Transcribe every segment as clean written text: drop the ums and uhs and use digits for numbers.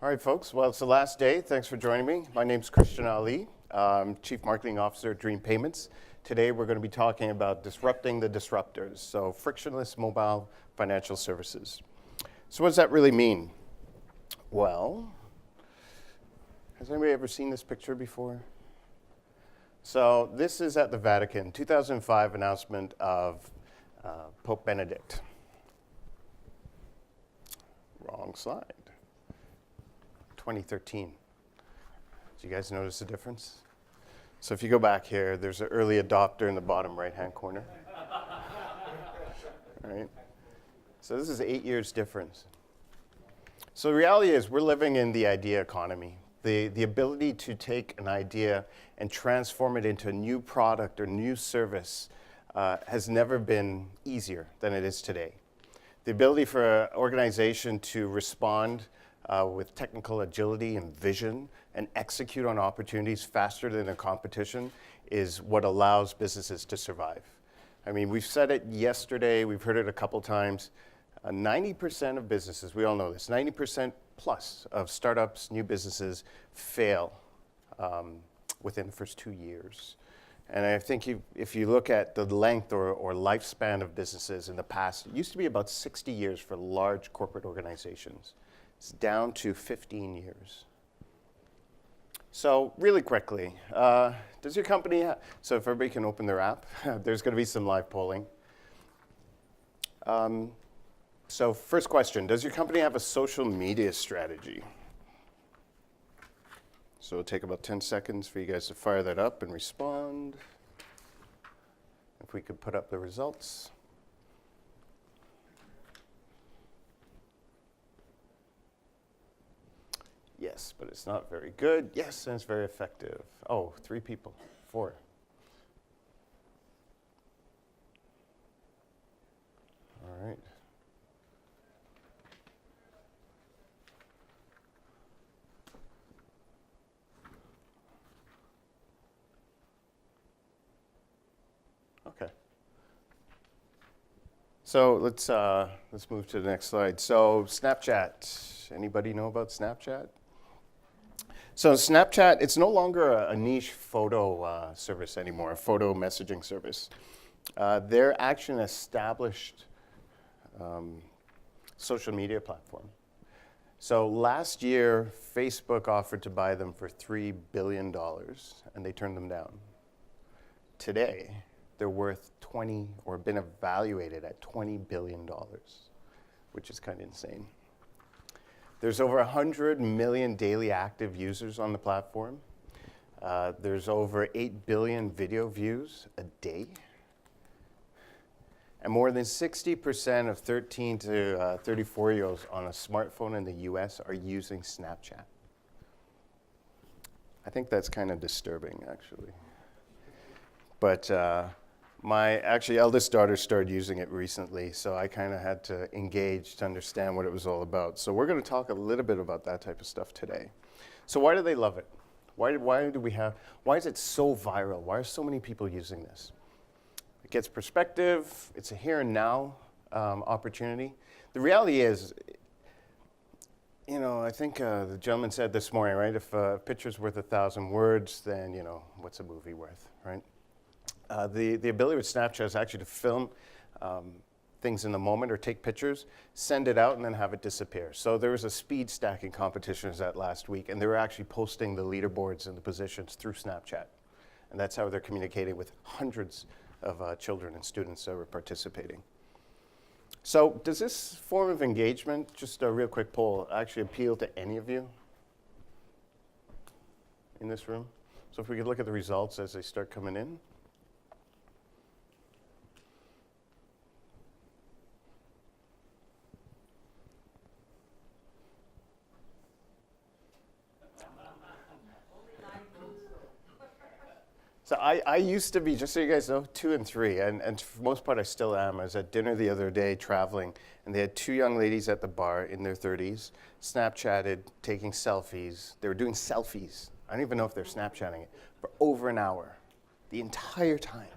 All right, folks. Well, it's the last day. Thanks for joining me. My name's Christian Ali, Chief Marketing Officer at Dream Payments. Today, we're going to be talking about disrupting the disruptors, so frictionless mobile financial services. So what does that really mean? Well, has anybody ever seen this picture before? So this is at the Vatican, 2005 announcement of Pope Benedict. Wrong slide. 2013. Do you guys notice the difference? So if you go back here, there's an early adopter in the bottom right-hand corner. Right? So this is 8 years difference. So the reality is we're living in the idea economy. The ability to take an idea and transform it into a new product or new service has never been easier than it is today. The ability for an organization to respond with technical agility and vision and execute on opportunities faster than the competition is what allows businesses to survive. I mean, we've said it yesterday, we've heard it a couple times. 90% of businesses, we all know this, 90% plus of startups, new businesses fail within the first 2 years. And I think if you look at the length or lifespan of businesses in the past, it used to be about 60 years for large corporate organizations. It's down to 15 years. So really quickly, does your company so if everybody can open their app, there's going to be some live polling. So first question, does your company have a social media strategy? So it'll take about 10 seconds for you guys to fire that up and respond. If we could put up the results. Yes, but it's not very good. Yes, and it's very effective. Oh, 3 people, 4. All right. Okay. So let's move to the next slide. So Snapchat. Anybody know about Snapchat? So Snapchat, it's no longer a niche photo service anymore, a photo messaging service. They're actually an established social media platform. So last year, Facebook offered to buy them for $3 billion, and they turned them down. Today, they're worth been evaluated at $20 billion, which is kind of insane. There's over 100 million daily active users on the platform. There's over 8 billion video views a day. And more than 60% of 13 to 34-year-olds on a smartphone in the US are using Snapchat. I think that's kind of disturbing, actually. But my eldest daughter started using it recently, so I kind of had to engage to understand what it was all about. So we're going to talk a little bit about that type of stuff today. So why do they love it? Why is it so viral? Why are so many people using this? It gets perspective. It's a here and now opportunity. The reality is, I think the gentleman said this morning, right? If a picture's worth 1,000 words, then, what's a movie worth, right? The ability with Snapchat is actually to film things in the moment or take pictures, send it out, and then have it disappear. So there was a speed stacking competition that last week, and they were actually posting the leaderboards and the positions through Snapchat. And that's how they're communicating with hundreds of children and students that were participating. So does this form of engagement, just a real quick poll, actually appeal to any of you in this room? So if we could look at the results as they start coming in. So I used to be, just so you guys know, 2 and 3, and for the most part I still am. I was at dinner the other day traveling, and they had 2 young ladies at the bar in their 30s, Snapchatted, taking selfies. They were doing selfies. I don't even know if they're Snapchatting it, for over an hour, the entire time.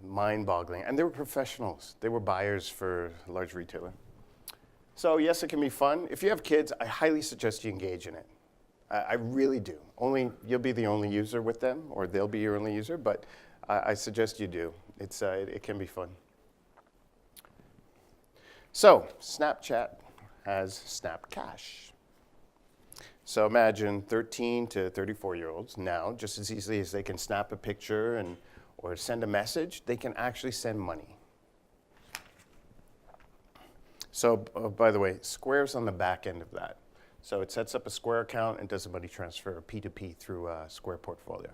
Mind-boggling. And they were professionals. They were buyers for a large retailer. So yes, it can be fun. If you have kids, I highly suggest you engage in it. I really do. You'll be the only user with them, or they'll be your only user, but I suggest you do. It can be fun. So Snapchat has Snap Cash. So imagine 13 to 34-year-olds now, just as easily as they can snap a picture or send a message, they can actually send money. So, by the way, Square's on the back end of that. So it sets up a Square account and does a money transfer, P2P, through a Square portfolio.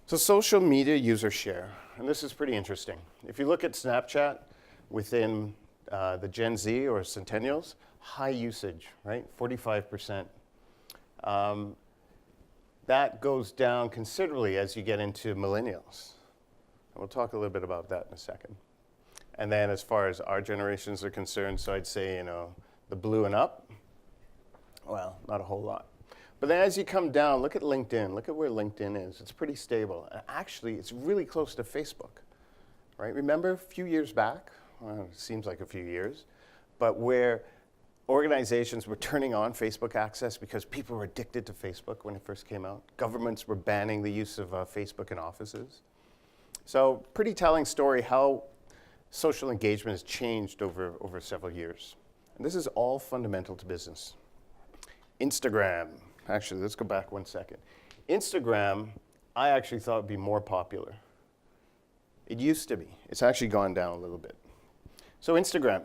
So social media user share, and this is pretty interesting. If you look at Snapchat within the Gen Z or Centennials, high usage, right? 45%. That goes down considerably as you get into millennials. And we'll talk a little bit about that in a second. And then as far as our generations are concerned, so I'd say, the blue and up, well, not a whole lot. But then as you come down, look at LinkedIn. Look at where LinkedIn is. It's pretty stable. And actually, it's really close to Facebook, right? Remember a few years back, well, it seems like a few years, but where organizations were turning on Facebook access because people were addicted to Facebook when it first came out. Governments were banning the use of Facebook in offices. So pretty telling story how social engagement has changed over several years. And this is all fundamental to business. Instagram. Actually, let's go back one second. Instagram, I actually thought would be more popular. It used to be. It's actually gone down a little bit. So Instagram,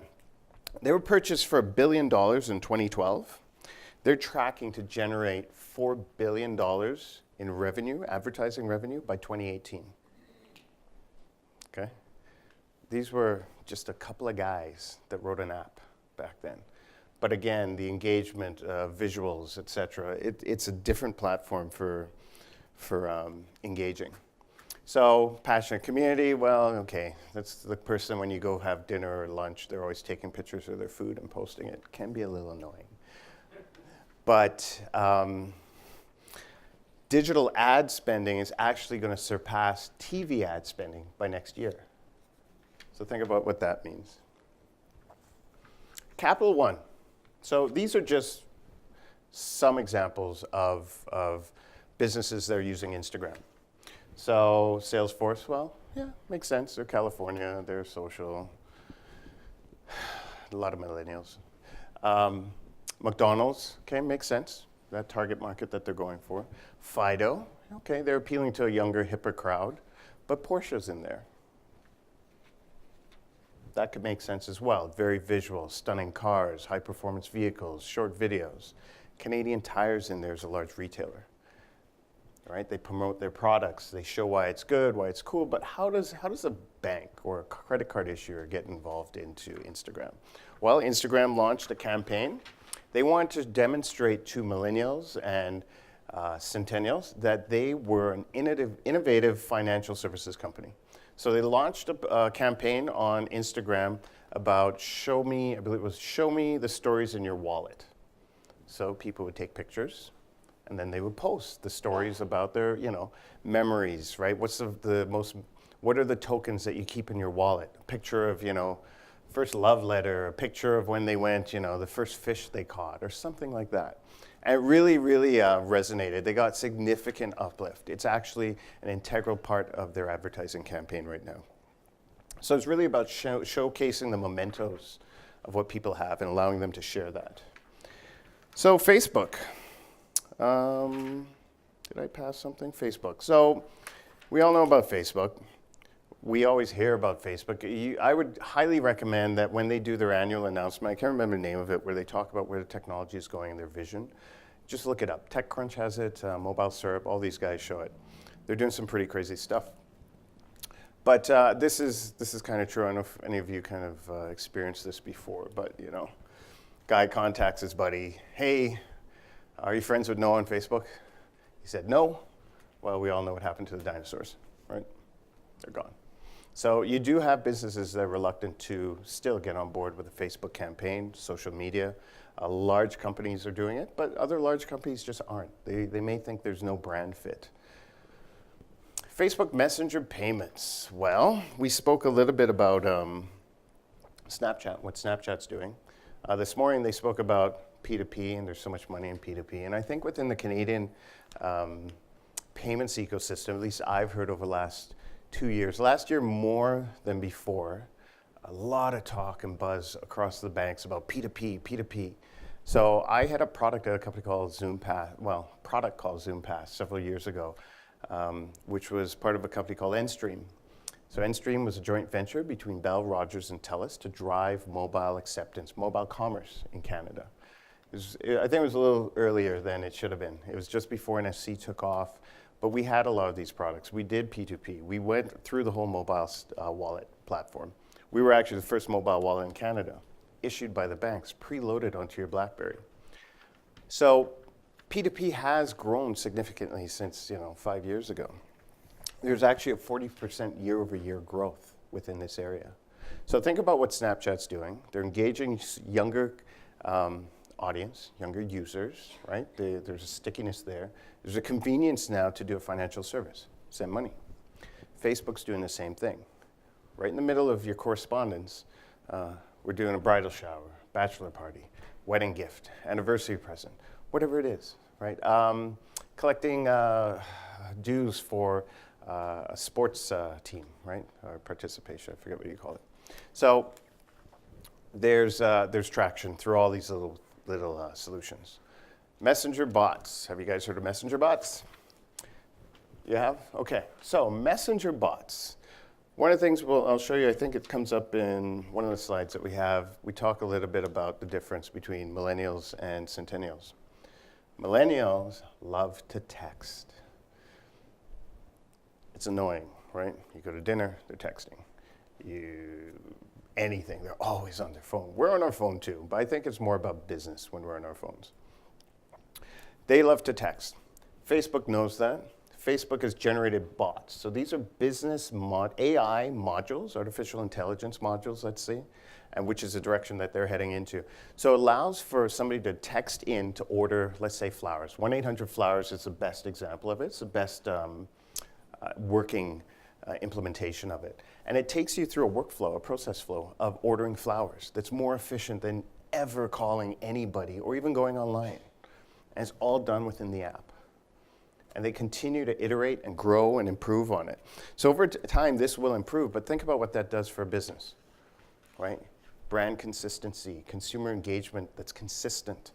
they were purchased for $1 billion in 2012. They're tracking to generate $4 billion in revenue, advertising revenue, by 2018. Okay? These were just a couple of guys that wrote an app back then. But again, the engagement, visuals, et cetera, it's a different platform for engaging. So passionate community, well, okay, that's the person when you go have dinner or lunch, they're always taking pictures of their food and posting it. Can be a little annoying. But digital ad spending is actually going to surpass TV ad spending by next year. So think about what that means. Capital One. So these are just some examples of businesses that are using Instagram. So Salesforce, well, yeah, makes sense. They're California, they're social. A lot of millennials. McDonald's, okay, makes sense. That target market that they're going for. Fido, okay, they're appealing to a younger, hipper crowd, but Porsche's in there. That could make sense as well. Very visual, stunning cars, high-performance vehicles, short videos. Canadian Tire's in there as a large retailer. Right? They promote their products. They show why it's good, why it's cool. But how does a bank or a credit card issuer get involved into Instagram? Well, Instagram launched a campaign. They wanted to demonstrate to millennials and centennials that they were an innovative financial services company. So they launched a campaign on Instagram about I believe it was show me the stories in your wallet. So people would take pictures, and then they would post the stories about their, memories, right? What are the tokens that you keep in your wallet? A picture of, first love letter, a picture of when they went, the first fish they caught, or something like that. And it really, really resonated. They got significant uplift. It's actually an integral part of their advertising campaign right now. So it's really about showcasing the mementos of what people have and allowing them to share that. So Facebook. Did I pass something? Facebook. So we all know about Facebook. We always hear about Facebook. I would highly recommend that when they do their annual announcement, I can't remember the name of it, where they talk about where the technology is going and their vision, just look it up. TechCrunch has it, Mobile Syrup, all these guys show it. They're doing some pretty crazy stuff. But this is kind of true. I don't know if any of you kind of experienced this before, but guy contacts his buddy, hey, are you friends with Noah on Facebook? He said, no. Well, we all know what happened to the dinosaurs, right? They're gone. So you do have businesses that are reluctant to still get on board with a Facebook campaign, social media. Large companies are doing it, but other large companies just aren't. They may think there's no brand fit. Facebook Messenger payments. Well, we spoke a little bit about Snapchat, what Snapchat's doing. This morning they spoke about P2P, and there's so much money in P2P. And I think within the Canadian payments ecosystem, at least I've heard over the last 2 years, last year more than before, a lot of talk and buzz across the banks about P2P, P2P. So I had a product at a company called product called ZoomPass several years ago, which was part of a company called Endstream. So Endstream was a joint venture between Bell, Rogers, and TELUS to drive mobile acceptance, mobile commerce in Canada. I think it was a little earlier than it should have been. It was just before NFC took off, but we had a lot of these products. We did P2P. We went through the whole mobile wallet platform. We were actually the first mobile wallet in Canada, issued by the banks, preloaded onto your BlackBerry. So P2P has grown significantly since 5 years ago. There's actually a 40% year-over-year growth within this area. So think about what Snapchat's doing. They're engaging younger audience, younger users, right? There's a stickiness there. There's a convenience now to do a financial service, send money. Facebook's doing the same thing. Right in the middle of your correspondence, we're doing a bridal shower, bachelor party, wedding gift, anniversary present, whatever it is, right? Collecting dues for a sports team, right? Or participation, I forget what you call it. So there's traction through all these little solutions. Messenger bots. Have you guys heard of messenger bots? You have? Okay. So messenger bots. One of the things I'll show you, I think it comes up in one of the slides that we have. We talk a little bit about the difference between millennials and centennials. Millennials love to text. It's annoying, right? You go to dinner, they're texting. Anything, they're always on their phone. We're on our phone too, but I think it's more about business when we're on our phones. They love to text. Facebook knows that. Facebook has generated bots. So these are business AI modules, artificial intelligence modules, let's see, and which is the direction that they're heading into. So it allows for somebody to text in to order, let's say, flowers. 1-800-Flowers is the best example of it. It's the best working implementation of it. And it takes you through a workflow, a process flow of ordering flowers that's more efficient than ever calling anybody or even going online. And it's all done within the app. And they continue to iterate and grow and improve on it. So over time, this will improve, but think about what that does for a business, right? Brand consistency, consumer engagement that's consistent.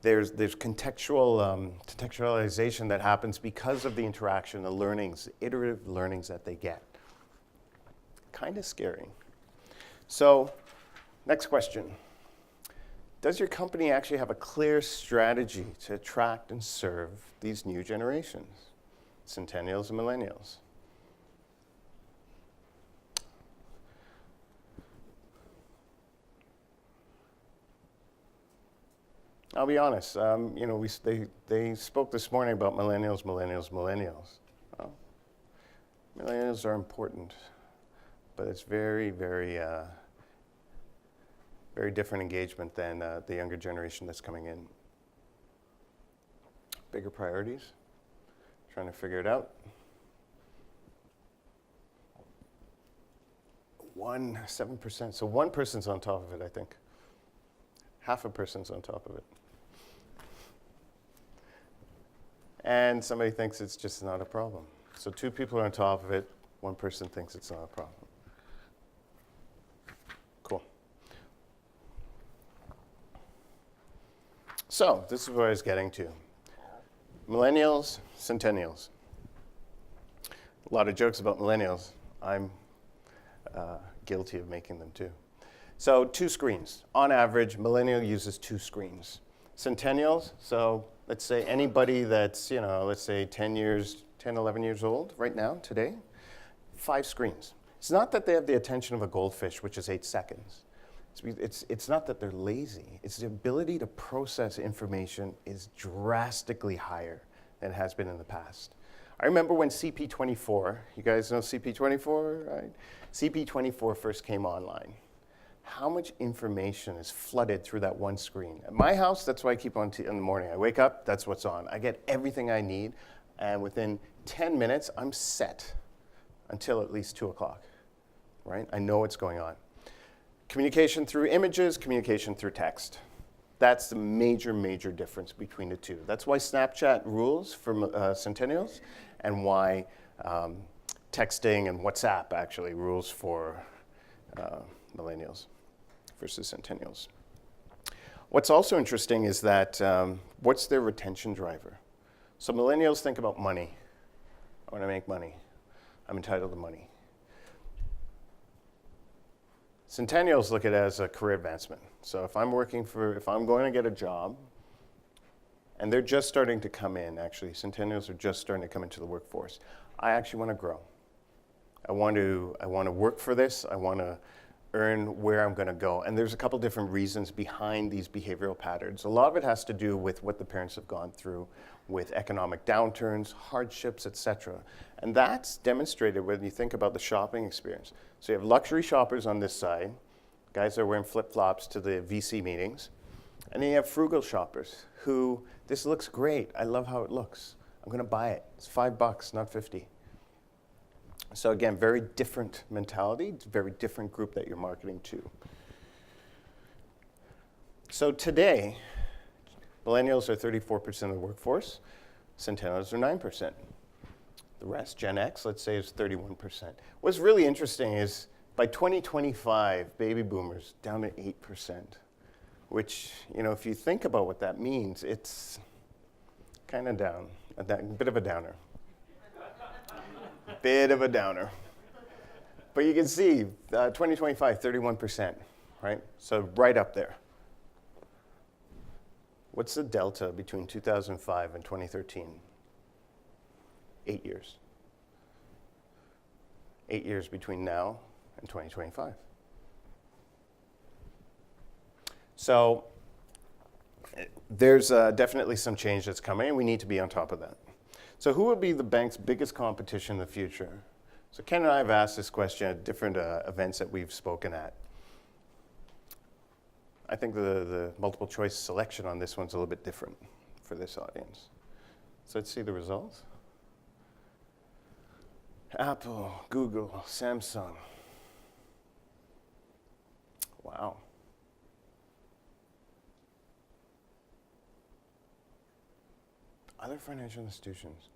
There's contextualization that happens because of the interaction, the learnings, iterative learnings that they get. Kind of scary. So, next question. Does your company actually have a clear strategy to attract and serve these new generations, centennials and millennials? I'll be honest, they spoke this morning about millennials. Well, millennials are important, but it's very, very, very different engagement than the younger generation that's coming in. Bigger priorities, trying to figure it out. 7%, so one person's on top of it, I think. Half a person's on top of it. And somebody thinks it's just not a problem. So 2 people are on top of it, 1 person thinks it's not a problem. Cool. So this is what I was getting to. Millennials, centennials. A lot of jokes about millennials. I'm guilty of making them too. So 2 screens. On average, millennial uses 2 screens. Centennials, so let's say anybody that's, let's say 10, 11 years old right now, today, 5 screens. It's not that they have the attention of a goldfish, which is 8 seconds. It's not that they're lazy. It's the ability to process information is drastically higher than it has been in the past. I remember when CP24, you guys know CP24, right? CP24 first came online. How much information is flooded through that one screen? At my house, that's why I keep on in the morning. I wake up, that's what's on. I get everything I need, and within 10 minutes, I'm set until at least 2 o'clock, right? I know what's going on. Communication through images, communication through text. That's the major, major difference between the two. That's why Snapchat rules for centennials, and why texting and WhatsApp actually rules for millennials versus centennials. What's also interesting is that what's their retention driver? So millennials think about money. I want to make money. I'm entitled to money. Centennials look at it as a career advancement. So if I'm going to get a job, and they're just starting to come in, actually, centennials are just starting to come into the workforce. I actually want to grow. I want to work for this. I want to earn where I'm going to go. And there's a couple different reasons behind these behavioral patterns. A lot of it has to do with what the parents have gone through with economic downturns, hardships, etc. And that's demonstrated when you think about the shopping experience. So you have luxury shoppers on this side, guys that are wearing flip-flops to the VC meetings. And then you have frugal shoppers who, this looks great. I love how it looks. I'm going to buy it. It's $5, not 50. So again, very different mentality, very different group that you're marketing to. So today, millennials are 34% of the workforce, centennials are 9%. The rest, Gen X, let's say, is 31%. What's really interesting is by 2025, baby boomers down to 8%, which, if you think about what that means, it's kind of down, a bit of a downer. Bit of a downer. But you can see, 2025, 31%, right? So right up there. What's the delta between 2005 and 2013? 8 years. 8 years between now and 2025. So there's definitely some change that's coming, and we need to be on top of that. So who will be the bank's biggest competition in the future? So Ken and I have asked this question at different events that we've spoken at. I think the multiple choice selection on this one's a little bit different for this audience. So let's see the results. Apple, Google, Samsung. Wow. Other financial institutions.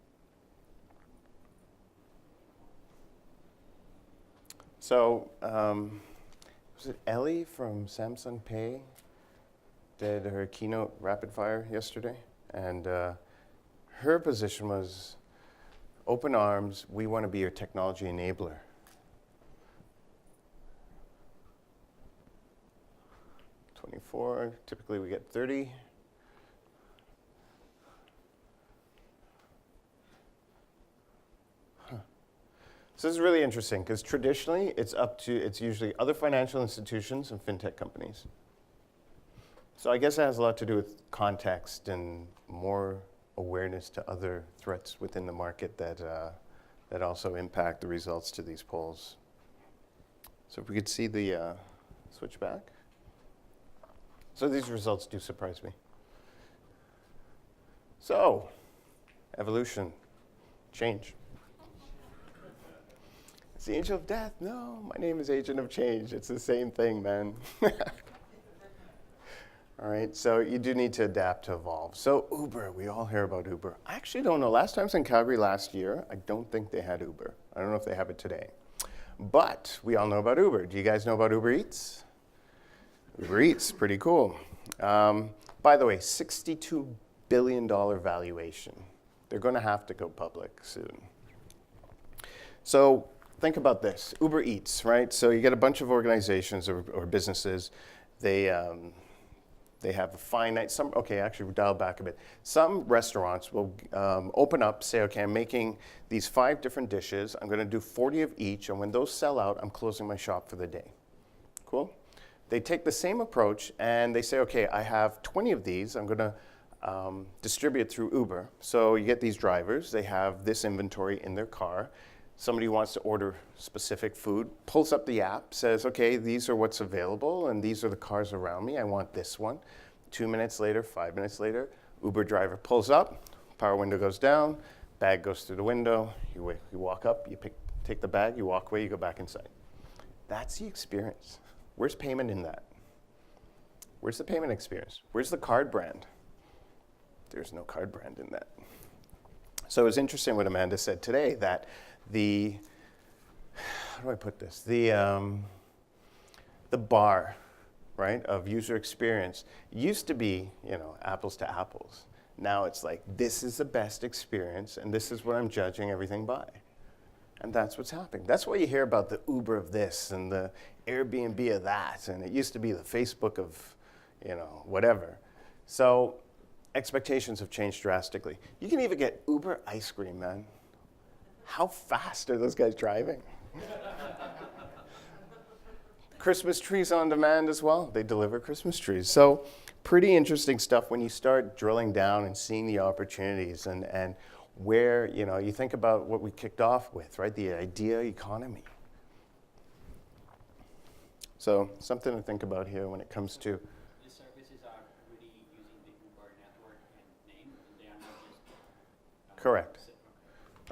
So, was it Ellie from Samsung Pay did her keynote rapid fire yesterday? And her position was, open arms, we want to be your technology enabler. Typically we get 30. So this is really interesting because traditionally it's usually other financial institutions and fintech companies. So I guess it has a lot to do with context and more awareness to other threats within the market that also impact the results to these polls. So if we could see the switch back. So these results do surprise me. So, evolution, change. It's the angel of death. No, my name is agent of change. It's the same thing, man. All right, so you do need to adapt to evolve. So Uber, we all hear about Uber. I actually don't know. Last time I was in Calgary last year, I don't think they had Uber. I don't know if they have it today. But we all know about Uber. Do you guys know about Uber Eats? Uber Eats, pretty cool. By the way, $62 billion valuation. They're going to have to go public soon. So think about this, Uber Eats, right? So you get a bunch of organizations or businesses. They have a finite, actually dial back a bit. Some restaurants will open up, say, okay, I'm making these 5 different dishes. I'm going to do 40 of each, and when those sell out, I'm closing my shop for the day. Cool? They take the same approach, and they say, okay, I have 20 of these. I'm going to distribute through Uber. So you get these drivers. They have this inventory in their car. Somebody wants to order specific food, pulls up the app, says, okay, these are what's available, and these are the cars around me. I want this one. 2 minutes later, 5 minutes later, Uber driver pulls up, power window goes down, bag goes through the window, you walk up, you take the bag, you walk away, you go back inside. That's the experience. Where's payment in that? Where's the payment experience? Where's the card brand? There's no card brand in that. So it was interesting what Amanda said today, that how do I put this? The bar, right, of user experience used to be, apples to apples. Now it's like, this is the best experience, and this is what I'm judging everything by. And that's what's happening. That's why you hear about the Uber of this and the Airbnb of that, and it used to be the Facebook of, whatever. So expectations have changed drastically. You can even get Uber ice cream, man. How fast are those guys driving? Christmas trees on demand as well. They deliver Christmas trees. So pretty interesting stuff when you start drilling down and seeing the opportunities and where, you think about what we kicked off with, right? The idea economy. So something to think about here when it comes to. The services are really using the Uber network and name. They are not just. Correct.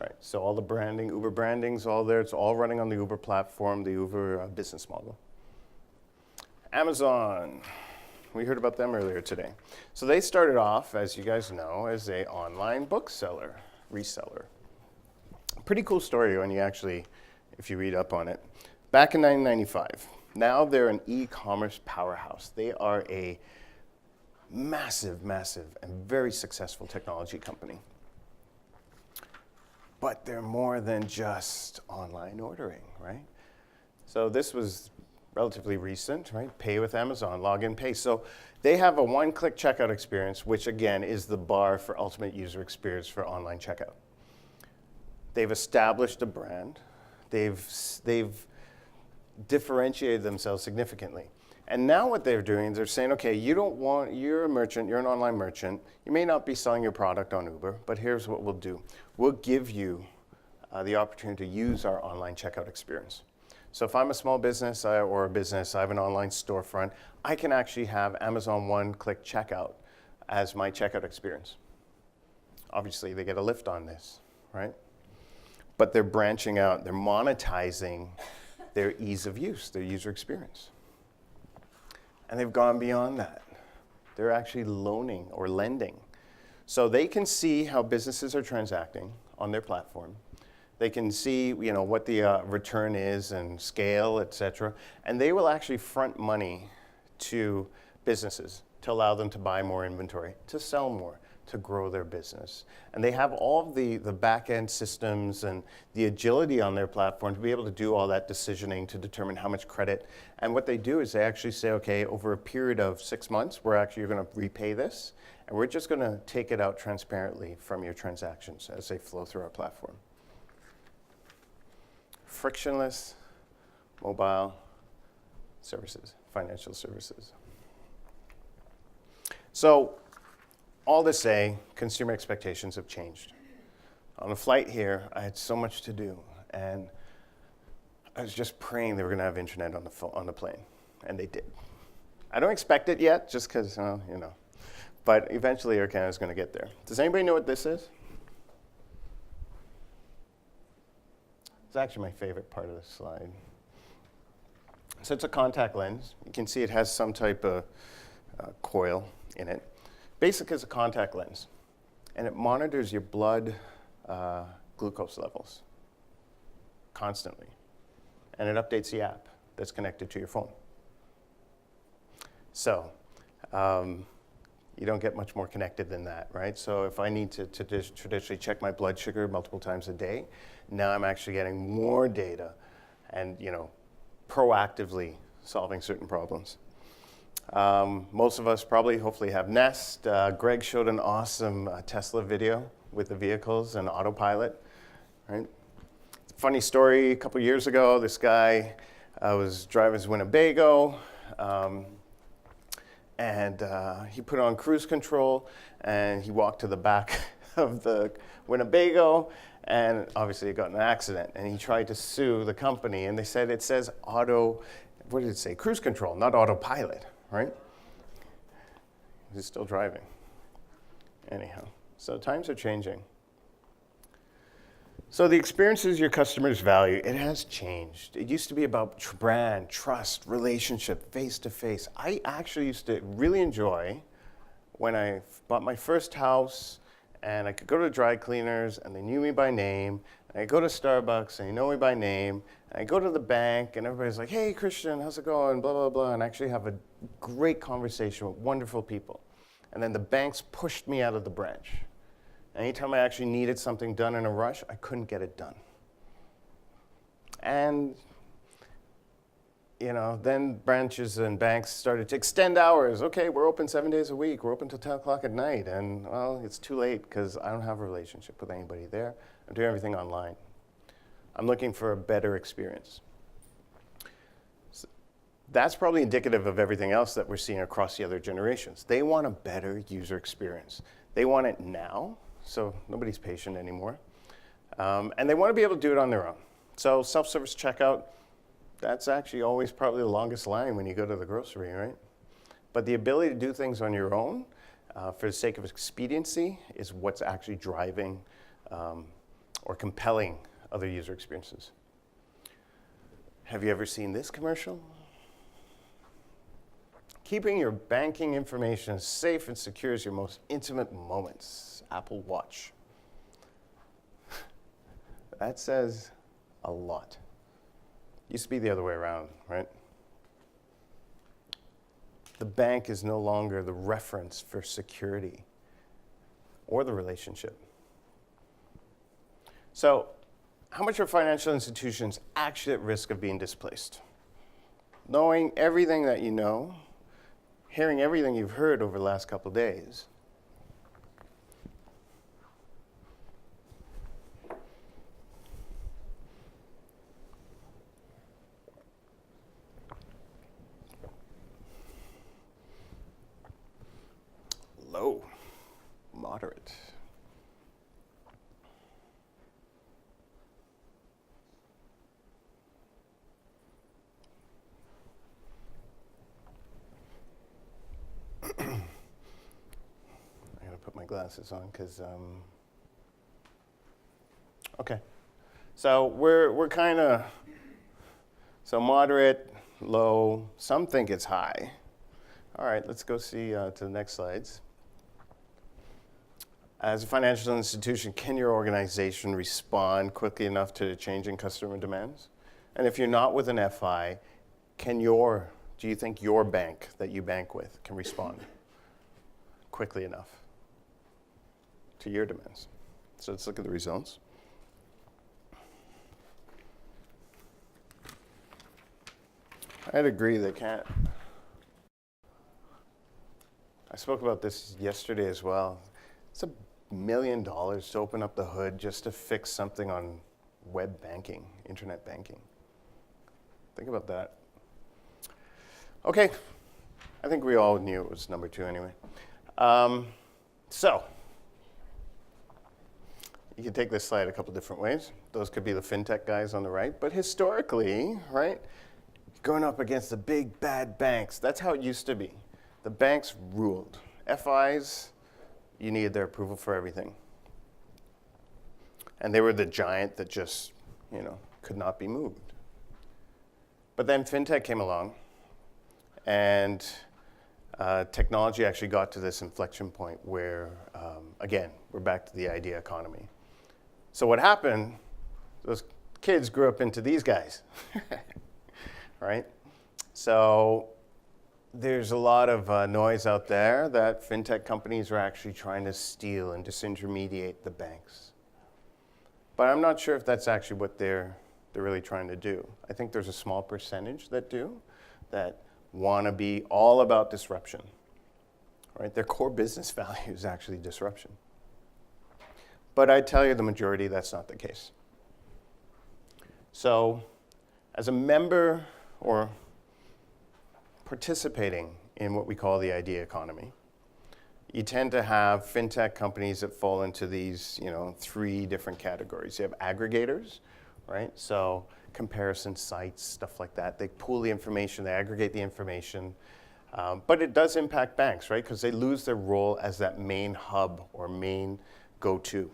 Right. So all the branding, Uber branding's all there. It's all running on the Uber platform, the Uber business model. Amazon. We heard about them earlier today. So they started off, as you guys know, as an online bookseller, reseller. Pretty cool story when you actually, if you read up on it. Back in 1995. Now they're an e-commerce powerhouse. They are a massive, massive, and very successful technology company. But they're more than just online ordering, right? So this was relatively recent, right? Pay with Amazon, log in, pay. So they have a one-click checkout experience, which again is the bar for ultimate user experience for online checkout. They've established a brand. They've differentiated themselves significantly. And now what they're doing is they're saying, okay, you're a merchant, you're an online merchant. You may not be selling your product on Uber, but here's what we'll do. We'll give you the opportunity to use our online checkout experience. So if I'm a small business or a business, I have an online storefront, I can actually have Amazon one-click checkout as my checkout experience. Obviously, they get a lift on this, right? But they're branching out, they're monetizing their ease of use, their user experience. And they've gone beyond that. They're actually loaning or lending. So they can see how businesses are transacting on their platform. They can see, what the return is and scale, et cetera. And they will actually front money to businesses to allow them to buy more inventory, to sell more, to grow their business. And they have all of the back-end systems and the agility on their platform to be able to do all that decisioning to determine how much credit. And what they do is they actually say, okay, over a period of 6 months, we're actually going to repay this, and we're just going to take it out transparently from your transactions as they flow through our platform. Frictionless mobile services, financial services. So all to say, consumer expectations have changed. On the flight here, I had so much to do, and I was just praying they were going to have internet on the plane, and they did. I don't expect it yet, just because, but eventually Air Canada is going to get there. Does anybody know what this is? It's actually my favorite part of the slide. So it's a contact lens. You can see it has some type of coil in it. Basically, it's a contact lens, and it monitors your blood glucose levels constantly, and it updates the app that's connected to your phone. So you don't get much more connected than that, right? So if I need to just traditionally check my blood sugar multiple times a day, now I'm actually getting more data and, proactively solving certain problems. Most of us probably, hopefully, have Nest. Greg showed an awesome Tesla video with the vehicles and autopilot, right? Funny story, a couple years ago, this guy was driving his Winnebago, and he put on cruise control, and he walked to the back of the Winnebago, and obviously he got in an accident, and he tried to sue the company, and they said it says what did it say? Cruise control, not autopilot, right? He's still driving. Anyhow, so times are changing. So the experiences your customers value, it has changed. It used to be about brand, trust, relationship, face-to-face. I actually used to really enjoy when I bought my first house and I could go to dry cleaners and they knew me by name. And I go to Starbucks and they know me by name. And I go to the bank and everybody's like, hey, Christian, how's it going? Blah, blah, blah. And I actually have a great conversation with wonderful people. And then the banks pushed me out of the branch. Anytime I actually needed something done in a rush, I couldn't get it done. And, then branches and banks started to extend hours. Okay, we're open 7 days a week. We're open till 10 o'clock at night. And, well, it's too late because I don't have a relationship with anybody there. I'm doing everything online. I'm looking for a better experience. So that's probably indicative of everything else that we're seeing across the other generations. They want a better user experience. They want it now. So nobody's patient anymore. And they want to be able to do it on their own. So self-service checkout, that's actually always probably the longest line when you go to the grocery, right? But the ability to do things on your own for the sake of expediency is what's actually driving or compelling other user experiences. Have you ever seen this commercial? Keeping your banking information safe and secure is your most intimate moments. Apple Watch. That says a lot. Used to be the other way around, right? The bank is no longer the reference for security or the relationship. So, how much are financial institutions actually at risk of being displaced? Knowing everything that you know, hearing everything you've heard over the last couple of days, low, moderate. Put my glasses on because, okay. So we're kind of, so moderate, low, some think it's high. All right, let's go see to the next slides. As a financial institution, can your organization respond quickly enough to changing customer demands? And if you're not with an FI, do you think your bank that you bank with can respond quickly enough to your demands? So let's look at the results. I'd agree they can't. I spoke about this yesterday as well. It's $1 million to open up the hood just to fix something on web banking, internet banking. Think about that. Okay, I think we all knew it was number 2 anyway. So, you can take this slide a couple different ways. Those could be the fintech guys on the right, but historically, right, going up against the big bad banks, that's how it used to be. The banks ruled. FIs, you needed their approval for everything. And they were the giant that just, could not be moved. But then fintech came along, and technology actually got to this inflection point where, again, we're back to the idea economy. So what happened, those kids grew up into these guys, right? So there's a lot of noise out there that fintech companies are actually trying to steal and disintermediate the banks. But I'm not sure if that's actually what they're really trying to do. I think there's a small percentage that do, that want to be all about disruption, right? Their core business value is actually disruption. But I tell you, the majority, that's not the case. So as a member or participating in what we call the idea economy, you tend to have fintech companies that fall into these, 3 different categories. You have aggregators, right? So comparison sites, stuff like that. They pool the information, they aggregate the information. But it does impact banks, right? Because they lose their role as that main hub or main go-to.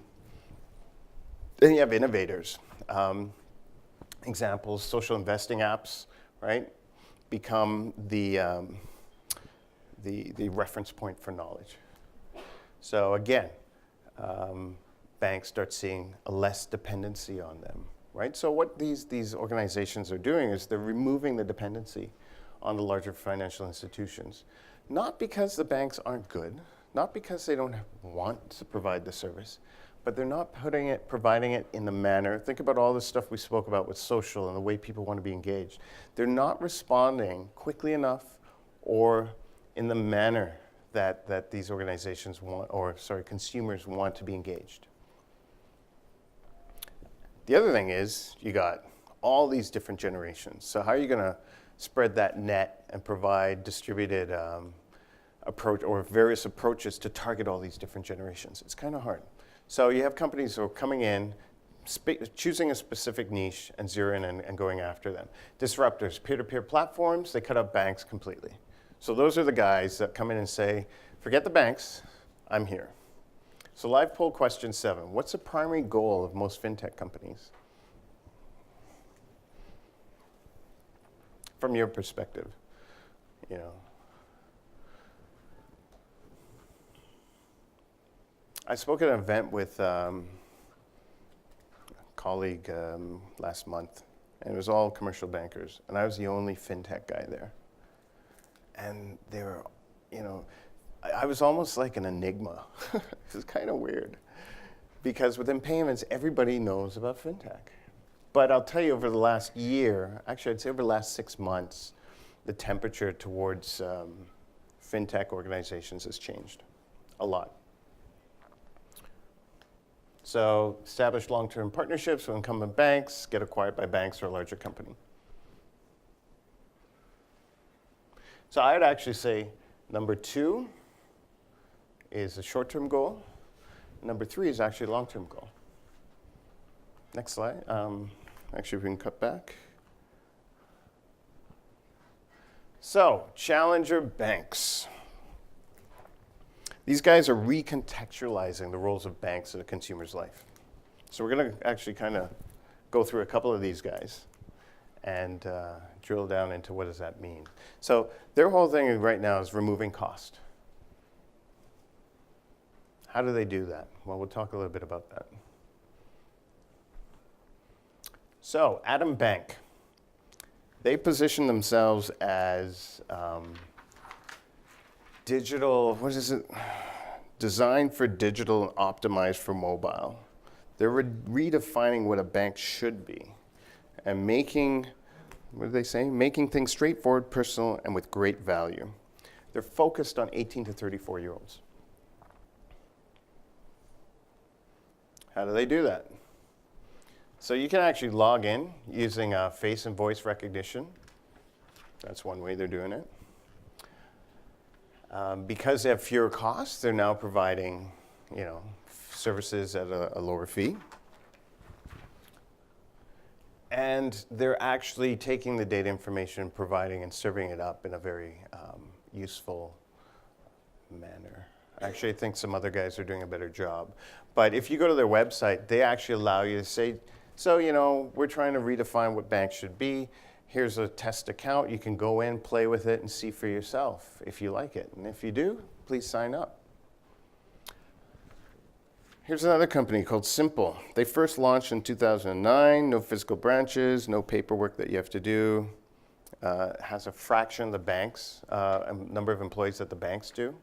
Then you have innovators. Examples, social investing apps, right, become the reference point for knowledge. So again, banks start seeing a less dependency on them, right? So what these organizations are doing is they're removing the dependency on the larger financial institutions. Not because the banks aren't good, not because they don't want to provide the service, but they're not providing it in the manner. Think about all the stuff we spoke about with social and the way people want to be engaged. They're not responding quickly enough or in the manner that these organizations want, or sorry, consumers want to be engaged. The other thing is you got all these different generations. So how are you going to spread that net and provide distributed approach or various approaches to target all these different generations? It's kind of hard. So you have companies who are coming in, choosing a specific niche and zeroing in and going after them. Disruptors, peer-to-peer platforms, they cut out banks completely. So those are the guys that come in and say, forget the banks, I'm here. So live poll question 7, what's the primary goal of most fintech companies? From your perspective, you know. I spoke at an event with a colleague last month, and it was all commercial bankers, and I was the only fintech guy there. And they were, you know, I was almost like an enigma. It was kind of weird, because within payments, everybody knows about fintech. But I'll tell you, over the last year, actually I'd say over the last 6 months, the temperature towards fintech organizations has changed a lot. So establish long-term partnerships with incumbent banks, get acquired by banks or a larger company. So I'd actually say number 2 is a short-term goal. Number 3 is actually a long-term goal. Next slide. Actually, we can cut back. So, challenger banks. These guys are recontextualizing the roles of banks in a consumer's life. So we're going to actually kind of go through a couple of these guys and drill down into what does that mean. So their whole thing right now is removing cost. How do they do that? Well, we'll talk a little bit about that. So Atom Bank, they position themselves as digital, what is it? Designed for digital and optimized for mobile. They're redefining what a bank should be and making, what do they say? Making things straightforward, personal, and with great value. They're focused on 18 to 34-year-olds. How do they do that? So you can actually log in using face and voice recognition. That's one way they're doing it. Because they have fewer costs, they're now providing, you know, services at a lower fee. And they're actually taking the data information, providing and serving it up in a very useful manner. Actually, I think some other guys are doing a better job. But if you go to their website, they actually allow you to say, so, you know, we're trying to redefine what banks should be. Here's a test account. You can go in, play with it, and see for yourself if you like it. And if you do, please sign up. Here's another company called Simple. They first launched in 2009. No physical branches, no paperwork that you have to do. Has a fraction of the banks, number of employees that the banks do.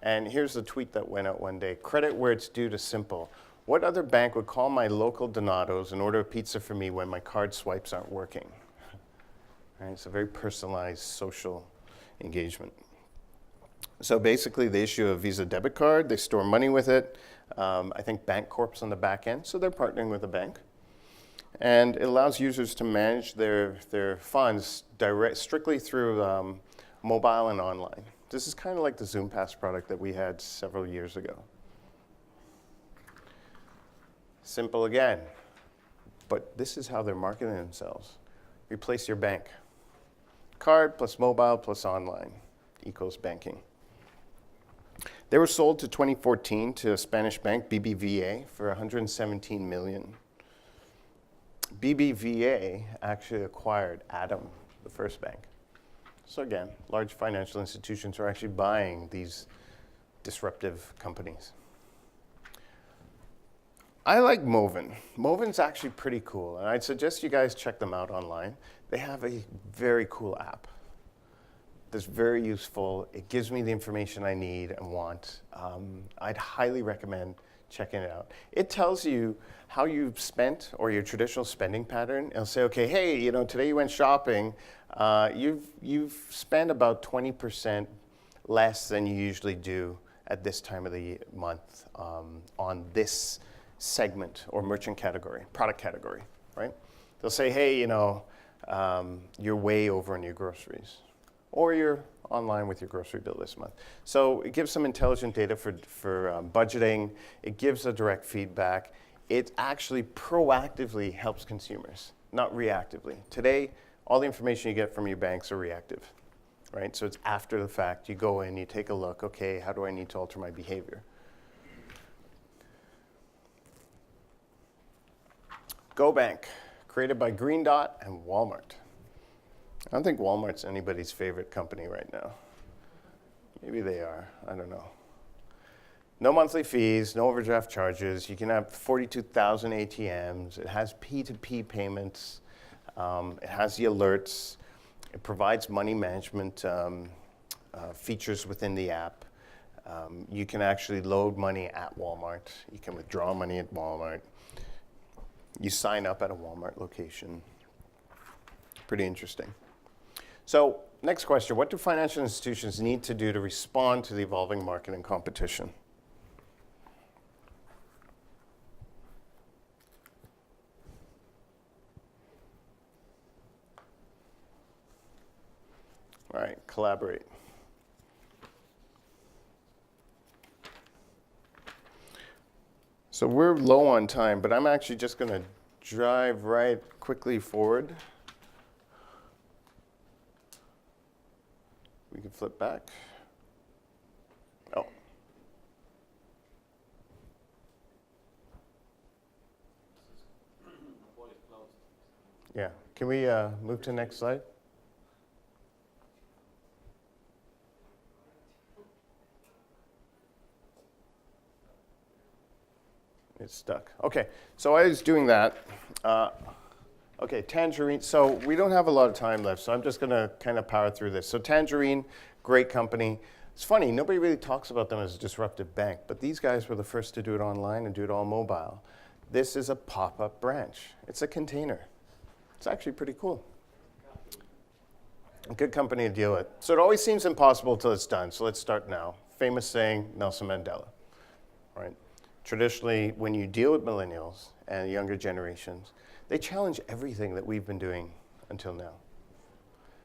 And here's the tweet that went out one day. Credit where it's due to Simple. What other bank would call my local Donato's and order a pizza for me when my card swipes aren't working? Right, it's a very personalized social engagement. So basically, they issue a Visa debit card. They store money with it. I think Bancorp's on the back end, so they're partnering with a bank. And it allows users to manage their funds strictly through mobile and online. This is kind of like the Zoom Pass product that we had several years ago. Simple again, but this is how they're marketing themselves. Replace your bank. Card plus mobile plus online equals banking. They were sold to 2014 to a Spanish bank, BBVA, for 117 million BBVA actually acquired Atom, the first bank. So again, large financial institutions are actually buying these disruptive companies. I like Movin. Movin's actually pretty cool, and I'd suggest you guys check them out online. They have a very cool app that's very useful. It gives me the information I need and want. I'd highly recommend checking it out. It tells you how you've spent or your traditional spending pattern. It'll say, okay, hey, you know, today you went shopping. You've spent about 20% less than you usually do at this time of the month on this segment or merchant category, product category, right? They'll say, hey, you know, you're way over on your groceries, or you're online with your grocery bill this month. So it gives some intelligent data for budgeting. It gives a direct feedback. It actually proactively helps consumers, not reactively. Today, all the information you get from your banks are reactive, right? So it's after the fact. You go in, you take a look, okay, how do I need to alter my behavior? GoBank, created by Green Dot and Walmart. I don't think Walmart's anybody's favorite company right now. Maybe they are, I don't know. No monthly fees, no overdraft charges. You can have 42,000 ATMs. It has P2P payments. It has the alerts. It provides money management features within the app. You can actually load money at Walmart. You can withdraw money at Walmart. You sign up at a Walmart location. Pretty interesting. So, next question. What do financial institutions need to do to respond to the evolving market and competition? All right, collaborate. So we're low on time, but I'm actually just going to drive right quickly forward. We can flip back. Oh. Yeah. Can we move to the next slide? It's stuck. Okay, so I was doing that. Okay, Tangerine. So we don't have a lot of time left, so I'm just going to kind of power through this. So Tangerine, great company. It's funny, nobody really talks about them as a disruptive bank, but these guys were the first to do it online and do it all mobile. This is a pop-up branch. It's a container. It's actually pretty cool. A good company to deal with. So it always seems impossible until it's done, so let's start now. Famous saying, Nelson Mandela, right? Traditionally, when you deal with millennials and younger generations, they challenge everything that we've been doing until now.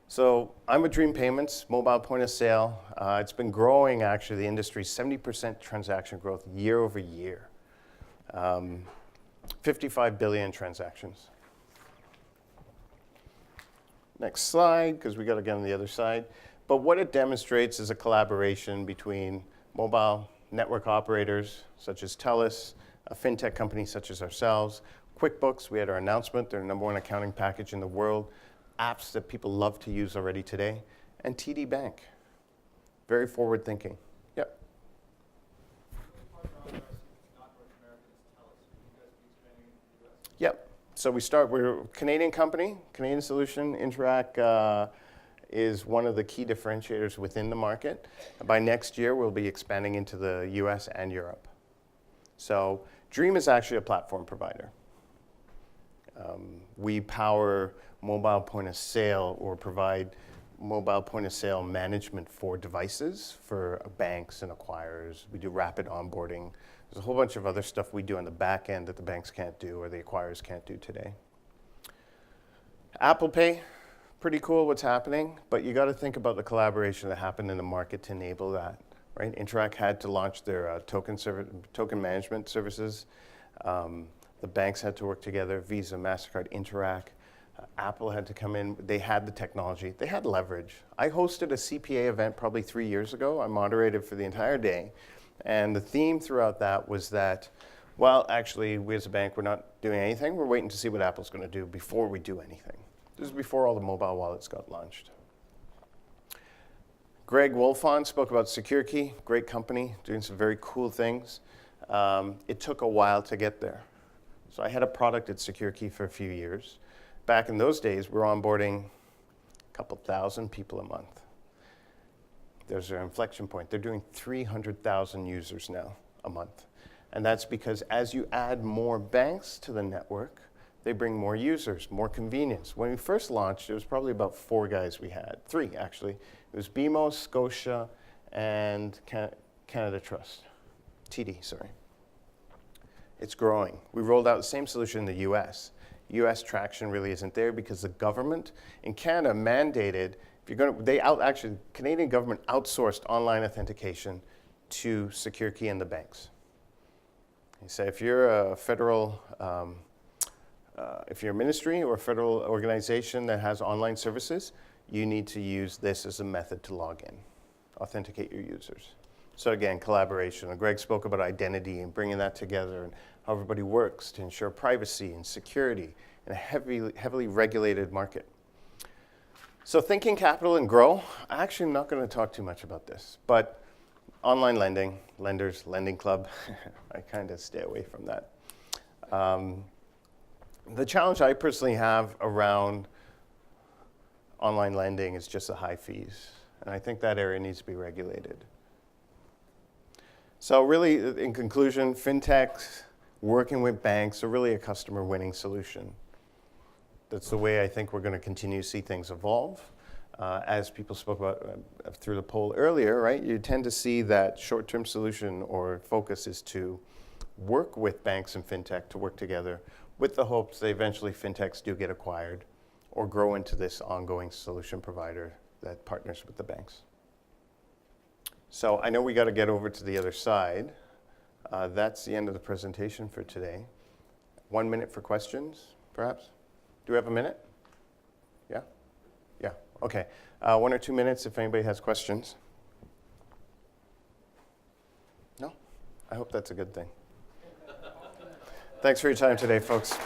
So I'm with Dream Payments, mobile point of sale. It's been growing, actually, the industry, 70% transaction growth year over year. 55 billion transactions. Next slide, because we got to get on the other side. But what it demonstrates is a collaboration between mobile network operators, such as TELUS, a fintech company such as ourselves, QuickBooks, we had our announcement, they're the #1 accounting package in the world, apps that people love to use already today, and TD Bank. Very forward thinking. Yep. Yep. So we're a Canadian company, Canadian solution. Interac is one of the key differentiators within the market. By next year, we'll be expanding into the US and Europe. So Dream is actually a platform provider. We power mobile point of sale or provide mobile point of sale management for devices for banks and acquirers. We do rapid onboarding. There's a whole bunch of other stuff we do on the back end that the banks can't do or the acquirers can't do today. Apple Pay, pretty cool what's happening, but you got to think about the collaboration that happened in the market to enable that, right? Interac had to launch their token management services. The banks had to work together, Visa, MasterCard, Interac. Apple had to come in. They had the technology. They had leverage. I hosted a CPA event probably 3 years ago. I moderated for the entire day. And the theme throughout that was that Well, actually, we as a bank, we're not doing anything. We're waiting to see what Apple's going to do before we do anything. This is before all the mobile wallets got launched. Greg Wolfond spoke about SecureKey, great company, doing some very cool things. It took a while to get there. So I had a product at SecureKey for a few years. Back in those days, we were onboarding a couple thousand people a month. There's their inflection point. They're doing 300,000 users now a month. And that's because as you add more banks to the network, they bring more users, more convenience. When we first launched, it was probably about 4 guys we had. 3, actually. It was BMO, Scotia, and Canada Trust. TD, sorry. It's growing. We rolled out the same solution in the US. US traction really isn't there because the government in Canada mandated, if you're going to, actually, Canadian government outsourced online authentication to SecureKey and the banks. You say if you're a federal, if you're a ministry or a federal organization that has online services, you need to use this as a method to log in, authenticate your users. So again, collaboration. Greg spoke about identity and bringing that together and how everybody works to ensure privacy and security in a heavily regulated market. So thinking capital and grow, I'm actually not going to talk too much about this, but online lending, lenders, lending club, I kind of stay away from that. The challenge I personally have around online lending is just the high fees, and I think that area needs to be regulated. So really, in conclusion, fintechs, working with banks are really a customer winning solution. That's the way I think we're going to continue to see things evolve. As people spoke about through the poll earlier, right? You tend to see that short-term solution or focus is to work with banks and fintech to work together with the hopes that eventually fintechs do get acquired or grow into this ongoing solution provider that partners with the banks. So I know we got to get over to the other side. That's the end of the presentation for today. 1 minute for questions, perhaps? Do we have a minute? Yeah? Yeah, okay. 1 or 2 minutes if anybody has questions. No? I hope that's a good thing. Thanks for your time today, folks.